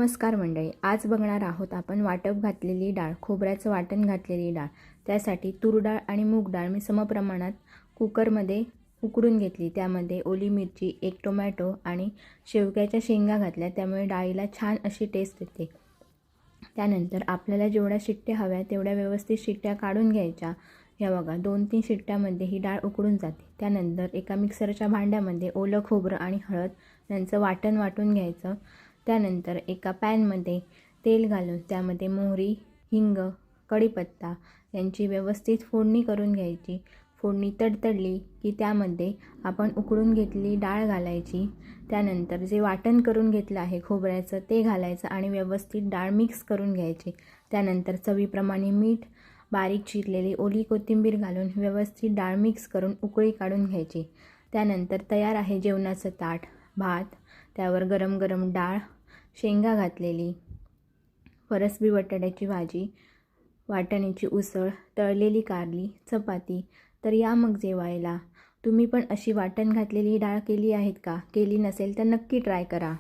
नमस्कार मंडळी, आज बघणार आहोत आपण वाटप घातलेली डाळ, खोबऱ्याचं वाटण घातलेली डाळ। त्यासाठी तूर डाळ आणि मूग डाळ मी समप्रमाणात कुकरमध्ये उकडून घेतली। त्यामध्ये ओली मिरची, एक टोमॅटो आणि शेवग्याच्या शेंगा घातल्या, त्यामुळे डाळीला छान अशी टेस्ट येते। त्यानंतर आपल्याला जेवढ्या शिट्ट्या हव्या तेवढ्या व्यवस्थित शिट्ट्या काढून घ्यायच्या। या बघा 2-3 शिट्ट्यामध्ये ही डाळ उकडून जाते। त्यानंतर एका मिक्सरच्या भांड्यामध्ये ओलं खोबरं आणि हळद यांचं वाटण वाटून घ्यायचं। त्यानंतर एका पॅनमध्ये तेल घालून त्यामध्ये मोहरी, हिंग, कढीपत्ता यांची व्यवस्थित फोडणी करून घ्यायची। फोडणी तडतडली की त्यामध्ये आपण उकडून घेतलेली डाळ घालायची। त्यानंतर जे वाटण करून घेतलं आहे खोबऱ्याचं ते घालायचं आणि व्यवस्थित डाळ मिक्स करून घ्यायची। त्यानंतर चवीप्रमाणे मीठ, बारीक चिरलेली ओली कोथिंबीर घालून व्यवस्थित डाळ मिक्स करून उकळी काढून घ्यायची। त्यानंतर तयार आहे जेवणाचं ताट। भात, त्यावर गरम गरम डाळ, शेंगा घातलेली, फरसबी बटाट्याची भाजी, वाटाण्याची उसळ, तळलेली कारली, चपाती। तर या मग जेवायला। तुम्ही पण अशी वाटण घातलेली डाळ केली आहेत का? केली नसेल तर नक्की ट्राय करा।